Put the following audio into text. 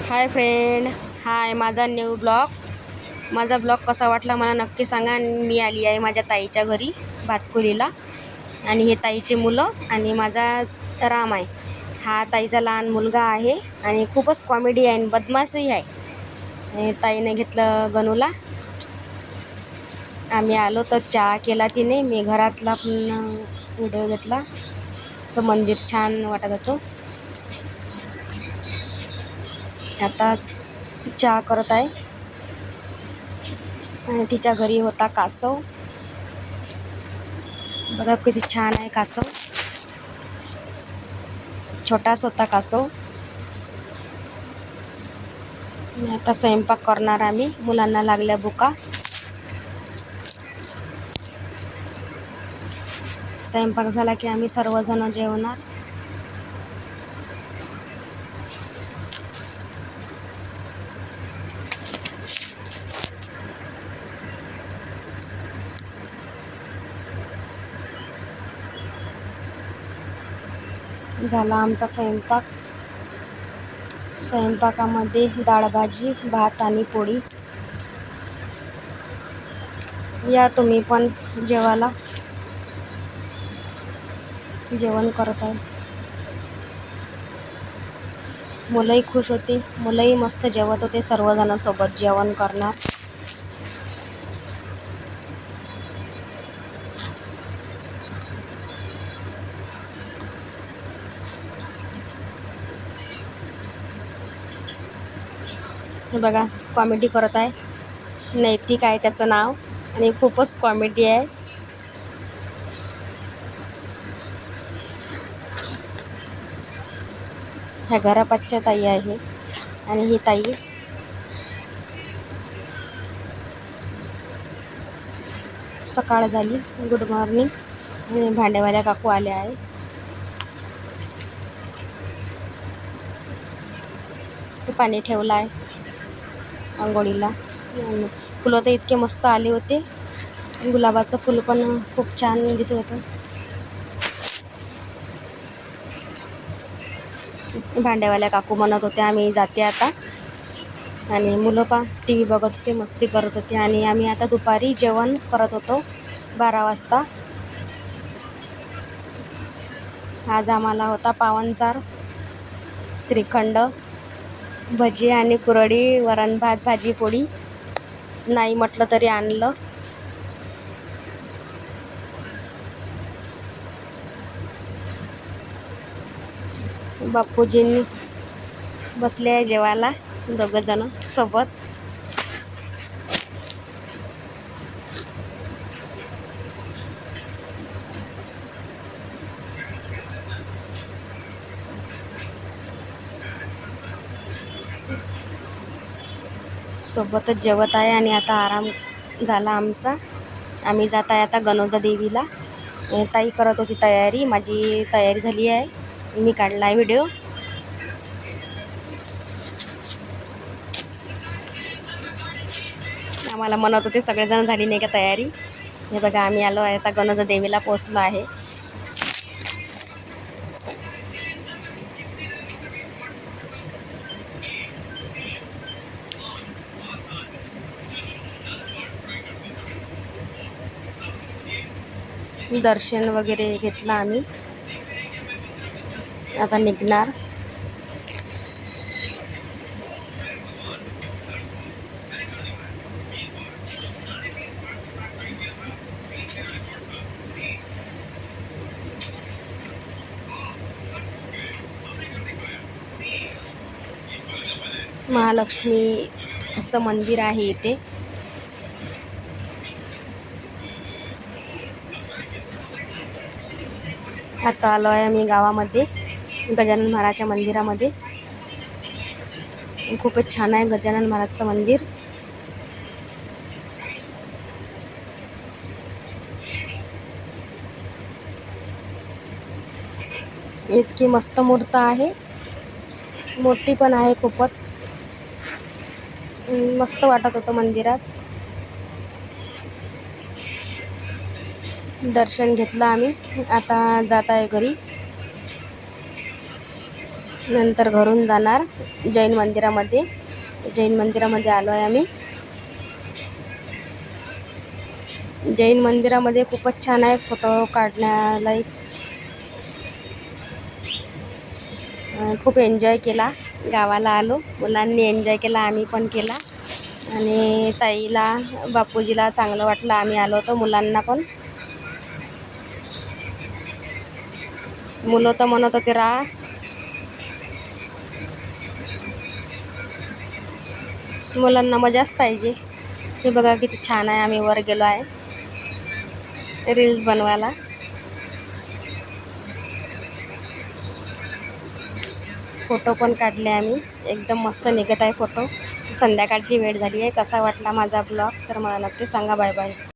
Hi friend, हाय माझा new blog. माझा blog कसा वाटला मला नक्की सांगा. आणि मी आली आहे माझ्या ताईच्या घरी भातकुलीला. आणि हे ताईचे मुलं आणि माझा राम आहे. हा ताईचा लहान मुलगा आहे आणि खूपच कॉमेडी आहे आणि बदमाशही आहे. आणि ताईने घेतलं गणूला. आम्ही आलो तर चहा केला तिने. मी घरातला पण व्हिडिओ घेतला. असं मंदिर छान वाटत होतं. आता चहा करत आहे. आणि तिच्या घरी होता कासव. बघा किती छान आहे कासव. छोटाच होता कासव. आता स्वयंपाक करणार आम्ही. मुलांना लागल्या भुका. स्वयंपाक झाला की आम्ही सर्वजण जेवणार. झाला आमचा स्वयंपाक. स्वयंपाकामध्ये डाळ भाजी, भात आणि पोळी. या तुम्ही पण जेवायला. जेवण करत आहे. मुलंही खुश होती. मुलंही मस्त जेवत होते. सर्वजण सोबत जेवण करणार. हे बघा कॉमेडी करत आहे. नैतिक आहे त्याचं नाव आणि खूपच कॉमेडी आहे. ह्या घरापाठच्या ताई आहे. आणि ही ताई सकाळ झाली. Good morning. आणि भांडेवाल्या काकू आल्या आहे. पाणी ठेवलं आहे आंघोळीला. फुलं तर इतके मस्त आले होते. गुलाबाचं फुल पण खूप छान दिसत होतं. भांडेवाल्या काकू म्हणत होते आम्ही जाते आता. आणि मुलं पा टी व्ही बघत होते, मस्ती करत होते. आणि आम्ही आता दुपारी जेवण करत होतो 12 वाजता. आज आम्हाला होता पावनचार, श्रीखंड, भजी आणि कुरडी, वरण भात, भाजी पोळी. नाही म्हटलं तरी आणलं. बापूजींनी बसले आहे जेवायला दोघंजणं सोबत. सोबतच जेवत आहे. आणि आता आराम झाला आमचा. आम्ही जात आहे आता गणोजा देवीला. ताई करत होती तयारी. माझी तयारी झाली आहे. मी काढला आहे व्हिडिओ. आम्हाला म्हणत होते सगळेजण झाली नाही का तयारी. हे बघा आम्ही आलो आहे आता गणोजा देवीला पोचलो आहे. दर्शन वगैरे घेतलं आम्ही. आता निघणार. महालक्ष्मीचं मंदिर आहे इथे. आता आलो आहे आम्ही गावामध्ये गजानन महाराजच्या मंदिरामध्ये. खूपच छान आहे गजानन महाराजचं मंदिर. इतकी मस्त मूर्त आहे. मोठी पण आहे खूपच. मस्त वाटत होतं मंदिरात. दर्शन घेतलं आम्ही. आता जात आहे घरी. नंतर घरून जाणार जैन मंदिरामध्ये. जैन मंदिरामध्ये आलो आहे आम्ही. जैन मंदिरामध्ये खूपच छान आहे फोटो काढण्याला. खूप एन्जॉय केला. गावाला आलो, मुलांनी एन्जॉय केला, आम्ही पण केला. आणि ताईला बापूजीला चांगलं वाटलं आम्ही आलो होतो. मुलांना पण. मुलं तर म्हणत होते राहा. मुलांना मजाच पाहिजे. हे बघा किती छान आहे. आम्ही वर गेलो आहे रील्स बनवायला. फोटो पण काढले आम्ही. एकदम मस्त निघत आहे फोटो. संध्याकाळची वेळ झाली आहे. कसा वाटला माझा ब्लॉग तर मला नक्की सांगा. Bye bye.